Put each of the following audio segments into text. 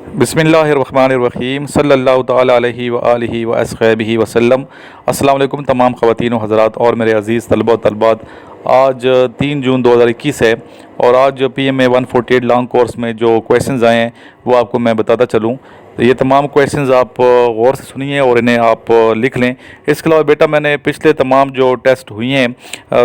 बिस्मिल्लाहिर्रहमानिर्रहीम सल्लल्लाहु तआला अलैहि व आलिहि व अस्हबिहि वसल्लम। अस्सलाम वालेकुम तमाम ख़वातीन व हज़रात और मेरे अज़ीज़ तलबा व तलबात। आज 3 जून 2021 है और आज PMA 148 लॉन्ग कोर्स में जो क्वेश्चंस आए हैं वो आपको मैं बताता चलूँ। तो ये तमाम क्वेश्चंस आप गौर से सुनिए और इन्हें आप लिख लें। इसके अलावा बेटा मैंने पिछले तमाम जो टेस्ट हुए हैं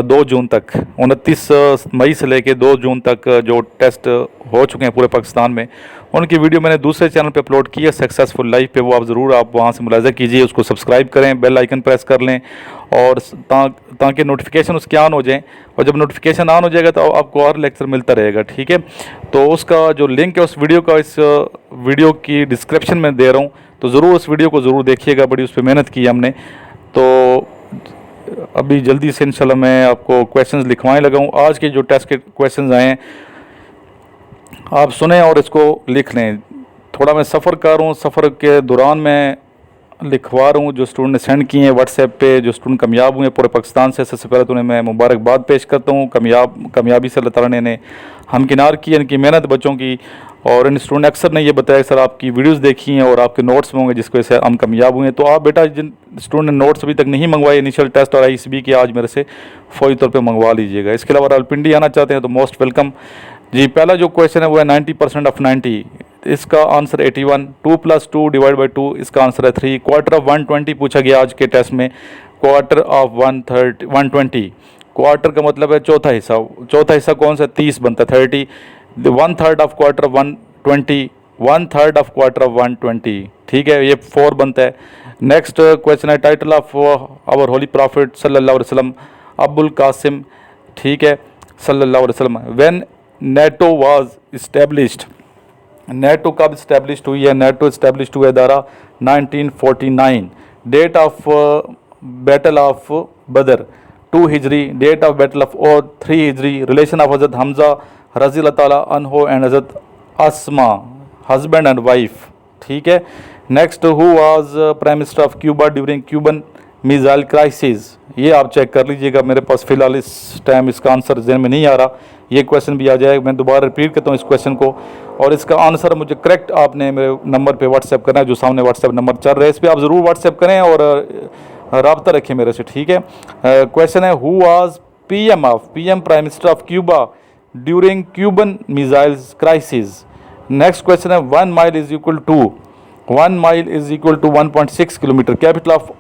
2 जून तक, 29 मई से लेकर 2 जून तक जो टेस्ट हो चुके हैं पूरे पाकिस्तान में, उनकी वीडियो मैंने दूसरे चैनल पे अपलोड की है, सक्सेसफुल लाइफ पे। वो आप ज़रूर आप वहाँ से मुलाज़ा कीजिए, उसको सब्सक्राइब करें, बेल आइकन प्रेस कर लें और ताकि नोटिफिकेशन उसके ऑन हो जाए। और जब नोटिफिकेशन ऑन हो जाएगा तो आपको हर लेक्चर मिलता रहेगा, ठीक है। तो उसका जो लिंक है उस वीडियो का इस वीडियो की डिस्क्रिप्शन में दे रहा हूँ, तो ज़रूर उस वीडियो को ज़रूर देखिएगा। बड़ी उस पर मेहनत की है हमने। तो अभी जल्दी से इंशाल्लाह मैं आपको क्वेश्चंस लिखवाने लगा हूँ। आज के जो टेस्ट के क्वेश्चंस आए हैं आप सुने और इसको लिख लें। थोड़ा मैं सफ़र कर रहा हूँ, सफ़र के दौरान मैं लिखवा रहा हूँ। जो स्टूडेंट ने सेंड किए हैं व्हाट्सएप पे, जो स्टूडेंट कामयाब हुए पूरे पाकिस्तान से, सबसे पहले तो उन्हें मैं मुबारकबाद पेश करता हूँ। कामयाबी से अल्लाह ताला ने इन्हें हमकिनार की, इनकी मेहनत बच्चों की। और इन स्टूडेंट अक्सर ने ये बताया कि सर आपकी वीडियोस देखी हैं और आपके नोट्स में होंगे जिसकी वजह से हम कामयाब हुए हैं। तो आप बेटा जिन स्टूडेंट ने नोट्स अभी तक नहीं मंगवाए इनिशियल टेस्ट और ICB के, आज मेरे से फौरी तौर पर मंगवा लीजिएगा। इसके अलावा रावलपिंडी आना चाहते हैं तो मोस्ट वेलकम जी। पहला जो क्वेश्चन है वो है 90% ऑफ 90, इसका आंसर 81। 2 + 2 / 2, इसका आंसर है 3। क्वार्टर ऑफ 120 पूछा गया आज के टेस्ट में। क्वार्टर ऑफ 120, क्वार्टर का मतलब है चौथा हिस्सा। चौथा हिस्सा कौन सा? 30 बनता है 30। 1/3 of quarter of 120, 1/3 of quarter of 120, ठीक है, ये 4 बनता है। नेक्स्ट क्वेश्चन है title of our holy prophet सल्लल्लाहु अलैहि वसल्लम अबुल कासिम, ठीक है, सल्लल्लाहु अलैहि वसल्लम। When NATO was established, NATO कब इस्टेब्लिश्ड हुई है? NATO इस्टेब्लिश्ड हुआ इदारा 1949। Date of battle of Badr 2 हिजरी, date of battle of Uhud 3 हिजरी। रिलेशन ऑफ हज़रत हमज़ा रज़ी अल्लाह ताला अन्हो एंड हज़रत अस्मा, हस्बैंड एंड वाइफ, ठीक है। Next, who was prime minister of Cuba during Cuban missile crisis, ये आप चेक कर लीजिएगा। मेरे पास फ़िलहाल इस टाइम इसका आंसर जहन में नहीं आ रहा। ये क्वेश्चन भी आ जाएगा, मैं दोबारा रिपीट करता हूँ इस क्वेश्चन को, और इसका आंसर मुझे करेक्ट आपने मेरे नंबर पे व्हाट्सएप करना है, जो सामने व्हाट्सएप नंबर चल रहा है। इस पर आप ज़रूर व्हाट्सएप करें और रब्ता रखें मेरे से, ठीक है। क्वेश्चन है who was PM prime minister of Cuba during Cuban missiles crisis. Next question है 1 mile is equal to 1.6 kilometre. Capital of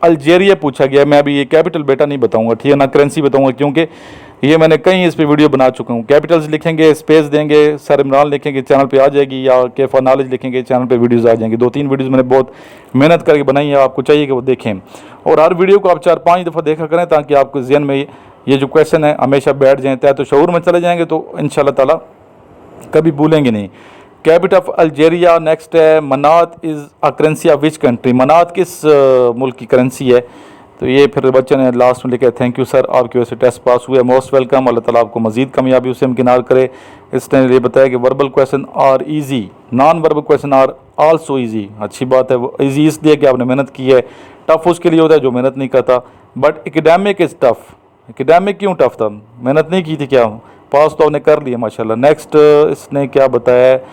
Algeria पूछा गया। मैं अभी ये कैपिटल बेटा नहीं बताऊंगा, ठीक है ना, करेंसी बताऊंगा, क्योंकि ये मैंने कहीं इस पे वीडियो बना चुका हूँ। कैपिटल्स लिखेंगे, स्पेस देंगे, सर इमरान लिखेंगे, चैनल पे आ जाएगी, या केफा नॉलेज लिखेंगे, चैनल पे वीडियोस आ जाएंगी। 2-3 वीडियोस मैंने बहुत मेहनत करके बनाई है, आपको चाहिए कि वो देखें। और हर वीडियो को आप 4-5 दफ़ा देखा करें ताकि आपको जहन में ये जो क्वेश्चन है हमेशा बैठ जाए, तो शऊर में चले जाएंगे तो इंशाल्लाह ताला कभी भूलेंगे नहीं। Capital of Algeria. नेक्स्ट है मनात is a currency of which country, मनात किस मुल्क की करेंसी है? तो ये फिर बच्चे ने लास्ट में लिखा है थैंक यू सर, आपकी वजह से टेस्ट पास हुआ है, मोस्ट वेलकम, अल्लाह ताला आपको मजीद कामयाबी उसे हमकिनार करे। इसने ये बताया कि verbal question are easy, non verbal question are also easy. अच्छी बात है, वो ईजी इसलिए कि आपने मेहनत की है। टफ उसके लिए होता है जो मेहनत नहीं करता। But academic is tough. Academic क्यों टफ था? मेहनत नहीं की थी क्या? पास तो आपने कर लिया माशाल्लाह। नेक्स्ट इसने क्या बताया है?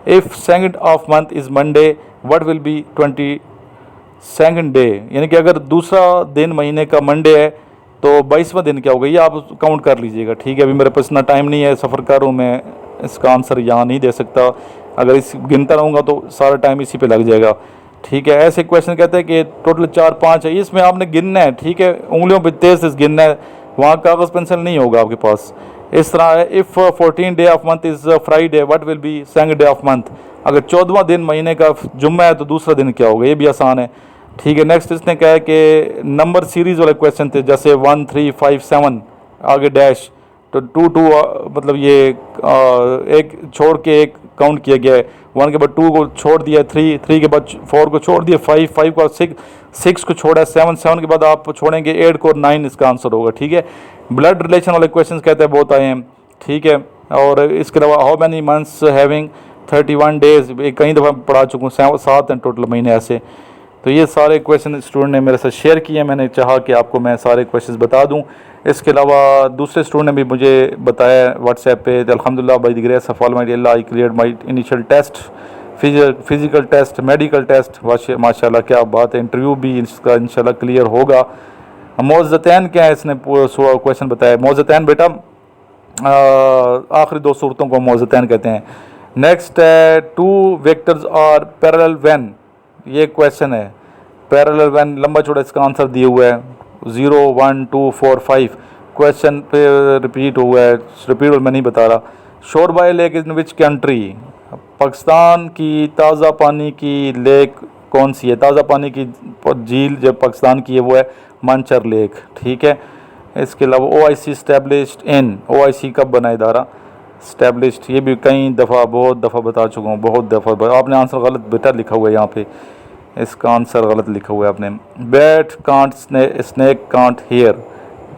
If second of month is Monday what will be 22nd day, यानी कि अगर दूसरा दिन महीने का मंडे है तो 22वां दिन क्या होगा? ये आप काउंट कर लीजिएगा, ठीक है। अभी मेरे पास इतना टाइम नहीं है, सफ़र कर रहा हूँ मैं, इसका आंसर यहाँ नहीं दे सकता। अगर इस गिनता रहूँगा तो सारा टाइम इसी पे लग जाएगा, ठीक है। ऐसे क्वेश्चन कहते हैं कि टोटल 4-5 है, इसमें आपने गिनना है, ठीक है, उंगलियों पर तेज़ से गिनना है, वहाँ कागज़ पेंसिल नहीं होगा आपके पास। इस तरह है if 14 day of month is Friday what will be second day of month. अगर 14वां दिन महीने का जुम्मा है तो दूसरा दिन क्या होगा? ये भी आसान है, ठीक है। नेक्स्ट इसने कहा है कि नंबर सीरीज़ वाले क्वेश्चन थे, जैसे 1 3 5 7 आगे डैश, तो 2 2 मतलब ये एक छोड़ के एक काउंट किया गया है। 1 के बाद 2 को छोड़ दिया, 3 के बाद 4 को छोड़ दिया, 5 को 6 को छोड़ा, 7 के बाद आप छोड़ेंगे 8 को, 9 इसका आंसर होगा, ठीक है। ब्लड रिलेशन वाले क्वेश्चन कहते हैं बहुत आए हैं, ठीक है। और इसके अलावा how many months having 31 days, कई दफ़ा पढ़ा चुका हूँ, 7 हैं टोटल महीने ऐसे। तो ये सारे क्वेश्चन स्टूडेंट ने मेरे साथ शेयर किए, मैंने चाहा कि आपको मैं सारे क्वेश्चंस बता दूं। इसके अलावा दूसरे स्टूडेंट ने भी मुझे बताया व्हाट्सएप पे, अल्हम्दुलिल्लाह by the grace of almighty Allah I cleared my initial test physical test, medical test, माशाल्लाह क्या बात है। इंटरव्यू भी इसका इंशाल्लाह क्लियर होगा। मौज़तैन क्या है, इसने क्वेश्चन बताया। मौज़तैन बेटा आखिरी 2 सूरतों को मौज़तैन कहते हैं। नेक्स्ट है 2 वेक्टर्स आर पैरेलल व्हेन, ये क्वेश्चन है। पैरेलल व्हेन लंबा चौड़ा इसका आंसर दिया हुआ है 0 1 2 4 5 क्वेश्चन पे रिपीट हुआ है, रिपीट मैं नहीं बता रहा। शोरबाई lake in which country, Pakistan की ताज़ा पानी की लेक कौन सी है? ताज़ा पानी की झील जो पाकिस्तान की है वो है मानचर लेक, ठीक है। इसके अलावा OIC स्टैब्लिश्ड इन, OIC कब बना इदारा? स्टैब्लिश्ड, ये भी कई दफ़ा बहुत दफ़ा बता चुका हूँ, बहुत दफ़ा। आपने आंसर गलत बेटा लिखा हुआ है यहाँ पे, इसका आंसर गलत लिखा हुआ है आपने। Bat can't snake can't hear,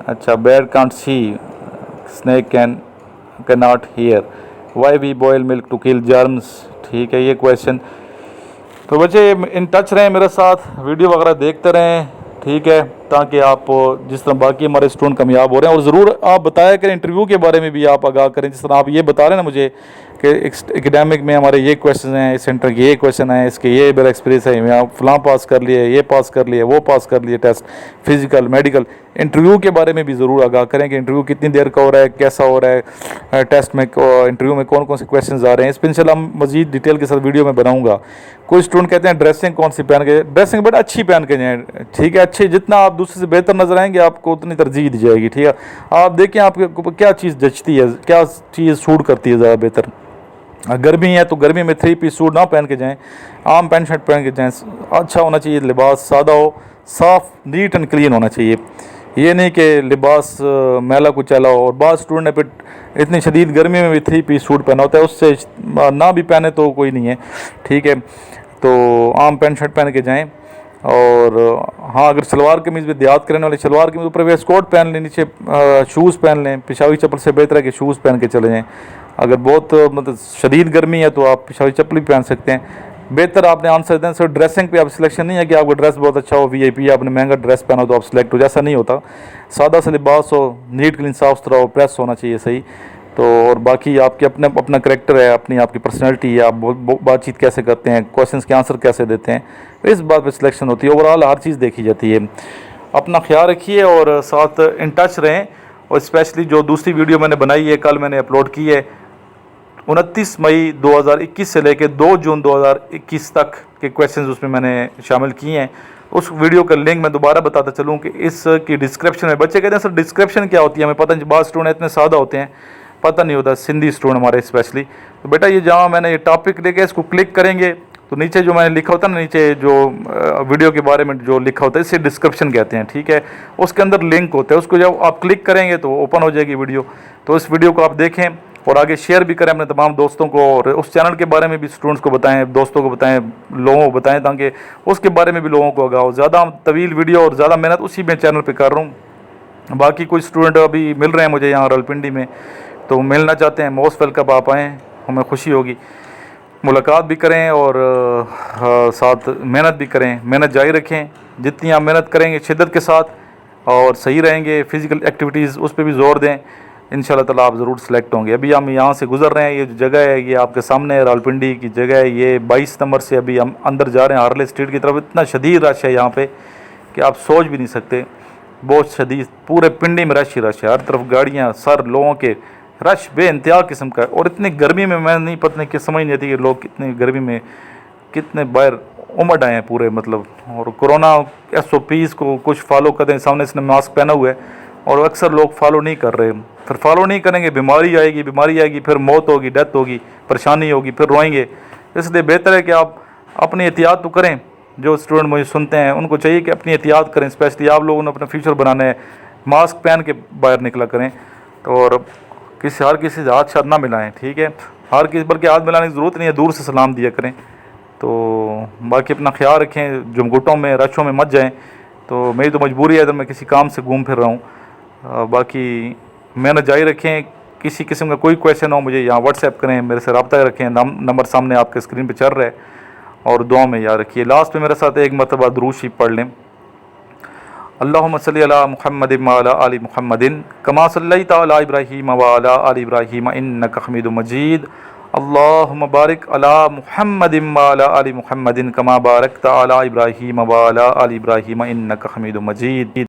अच्छा bat can't see snake can not hear. Why we boil milk to kill germs, ठीक है ये क्वेश्चन। तो बच्चे इन टच रहें मेरे साथ, वीडियो वगैरह देखते रहें, ठीक है, ताकि आप जिस तरह बाकी हमारे स्टूडेंट कामयाब हो रहे हैं। और ज़रूर आप बताया करें इंटरव्यू के बारे में भी आप आगाह करें। जिस तरह आप ये बता रहे हैं ना मुझे कि एकेडमिक में हमारे ये क्वेश्चन हैं, इस सेंटर के ये क्वेश्चन हैं, इसके ये मेरा एक्सपीरियंस है, मैं फ़लाँ पास कर लिए, ये पास कर लिए, वो पास कर लिए टेस्ट, फिज़िकल मेडिकल। इंटरव्यू के बारे में भी ज़रूर आगाह करें कि इंटरव्यू कितनी देर का हो रहा है, कैसा हो रहा है, टेस्ट में इंटरव्यू में कौन कौन से क्वेश्चन आ रहे हैं। इस पर इंशाल्लाह मज़ीद डिटेल के साथ वीडियो में बनाऊँगा। कोई स्टूडेंट कहते हैं ड्रेसिंग कौन सी पहन के, ड्रेसिंग बेटा अच्छी पहन के जाएँ, ठीक है। अच्छी जितना आप दूसरे से बेहतर नजर आएंगे आपको उतनी तरजीह दी जाएगी, ठीक है। आप देखें आपके क्या चीज़ जचती है, क्या चीज़ सूट करती है ज़्यादा बेहतर। गर्मी है तो गर्मी में 3 पीस सूट ना पहन के जाएं, आम पैंट शर्ट पहन के जाएं। अच्छा होना चाहिए लिबास, सादा हो, साफ़ नीट एंड क्लीन होना चाहिए। ये नहीं कि लिबास मैला कुचैला हो। और बाद स्टूडेंट ने फिर इतनी शदीद गर्मी में भी 3 पीस सूट पहना होता है, उससे ना भी पहने तो कोई नहीं है, ठीक है। तो आम पैंट शर्ट पहन के जाएं। और हाँ, अगर सलवार कमीज़ में देहात करने वाले सलवार कमीज़ ऊपर वेस्ट कोट पहन लें, नीचे शूज़ पहन लें। पेशावी चप्पल से बेहतर है कि शूज़ पहन के चले जाएँ। अगर बहुत मतलब शदीद गर्मी है तो आप पेशावी चप्पल भी पहन सकते हैं। बेहतर आपने आंसर दें। सर ड्रेसिंग पे आप सिलेक्शन नहीं है कि आपका ड्रेस बहुत अच्छा हो, VIP आपने महंगा ड्रेस पहना हो तो आप सिलेक्ट हो, जैसा नहीं होता। सादा सा लिबास हो, नीट क्लीन साफ सुथरा हो, प्रेस होना चाहिए सही। तो और बाकी आपके अपना करैक्टर है, अपनी आपकी पर्सनैलिटी है, आप बातचीत कैसे करते हैं, क्वेश्चंस के आंसर कैसे देते हैं, इस बात पे सिलेक्शन होती है। ओवरऑल हर चीज़ देखी जाती है। अपना ख्याल रखिए और साथ इन टच रहें। और स्पेशली जो दूसरी वीडियो मैंने बनाई है, कल मैंने अपलोड की है, 29 मई 2021 से लेकर 2 जून 2021 तक के क्वेश्चंस उसमें मैंने शामिल किए हैं। उस वीडियो का लिंक मैं दोबारा बताता चलूँ कि इसकी डिस्क्रिप्शन में, बच्चे कहते हैं सर डिस्क्रिप्शन क्या होती है, हमें पता नहीं, बाद स्टूडेंट इतने सादा होते हैं पता नहीं होता, सिंधी स्टूडेंट हमारे स्पेशली। तो बेटा ये जहाँ मैंने ये टॉपिक लेके इसको क्लिक करेंगे तो नीचे जो मैंने लिखा होता है ना, नीचे जो वीडियो के बारे में जो लिखा होता है इसे डिस्क्रिप्शन कहते हैं, ठीक है। उसके अंदर लिंक होता है, उसको जब आप क्लिक करेंगे तो ओपन हो जाएगी वीडियो। तो इस वीडियो को आप देखें और आगे शेयर भी करें अपने तमाम दोस्तों को। और उस चैनल के बारे में भी स्टूडेंट्स को बताएं, दोस्तों को बताएं, लोगों को बताएं, ताकि उसके बारे में भी लोगों को आगाह हो। ज़्यादा तवील वीडियो और ज़्यादा मेहनत उसी में चैनल पे कर रहा हूँ। बाकी कोई स्टूडेंट अभी मिल रहे हैं मुझे यहाँ रावलपिंडी में, तो मिलना चाहते हैं, मोस्ट वेलकम, आप आएँ, हमें खुशी होगी। मुलाकात भी करें और साथ मेहनत भी करें, मेहनत जारी रखें। जितनी आप मेहनत करेंगे शिद्दत के साथ और सही रहेंगे, फ़िज़िकल एक्टिविटीज़ उस पर भी ज़ोर दें, इंशाल्लाह ताला आप ज़रूर सेलेक्ट होंगे। अभी हम यहाँ से गुज़र रहे हैं, ये जो जगह है ये आपके सामने है, रावलपिंडी की जगह है ये। 22 नंबर से अभी हम अंदर जा रहे हैं हार्ले स्ट्रीट की तरफ। इतना शदीद रश है यहाँ पे कि आप सोच भी नहीं सकते, बहुत शदीद, पूरे पिंडी में रश ही रश है, हर तरफ गाड़ियाँ, सर लोगों के रश बेइंतहा किस्म का है। और इतनी गर्मी में मैं नहीं पता नहीं कि समझ नहीं आती कि लोग कितनी गर्मी में कितने बाहर उमड़ आए हैं पूरे, मतलब। और कोरोना SOPs को कुछ फॉलो करते हैं, सामने इसने मास्क पहना हुआ है और अक्सर लोग फॉलो नहीं कर रहे। फिर फॉलो नहीं करेंगे, बीमारी आएगी, फिर मौत होगी, डेथ होगी, परेशानी होगी, फिर रोएंगे। इसलिए बेहतर है कि आप अपनी एहतियात तो करें। जो स्टूडेंट मुझे सुनते हैं उनको चाहिए कि अपनी एहतियात करें, स्पेशली आप लोगों ने अपना फ्यूचर बनाना है। मास्क पहन के बाहर निकला करें तो, और हर किसी से हाथ शाथ ना मिलाएं, ठीक है। हर किसी, बल्कि हाथ मिलाने की ज़रूरत नहीं है, दूर से सलाम दिया करें। तो बाकी अपना ख्याल रखें, जुमगुटों में रशों में मत जाएं। तो मेरी तो मजबूरी है, इधर मैं किसी काम से घूम फिर रहा हूँ। बाकी मेहनत जारी रखें। किसी किस्म का कोई क्वेश्चन हो मुझे यहाँ व्हाट्सएप करें, मेरे से रब्ता रखें। नंबर सामने आपके स्क्रीन पर चल रहा है। और दुआ में याद रखिए। लास्ट में मेरे साथ एक मरतबा दुरूद शरीफ पढ़ लें। अल्लाहुम्मा सल्ली अला मुहम्मदिन व अला आलि मुहम्मदिन कमा सल्लैता अला इब्राहीम व अला आलि इब्राहीम इन्नका हमीदुम मजीद। अल्लाहुम्मा बारिक अला मुहम्मदिन व अला आलि मुहम्मदिन कमा बारकता अला इब्राहीम व अला आलि इब्राहीम इन्नका हमीदुम मजीद।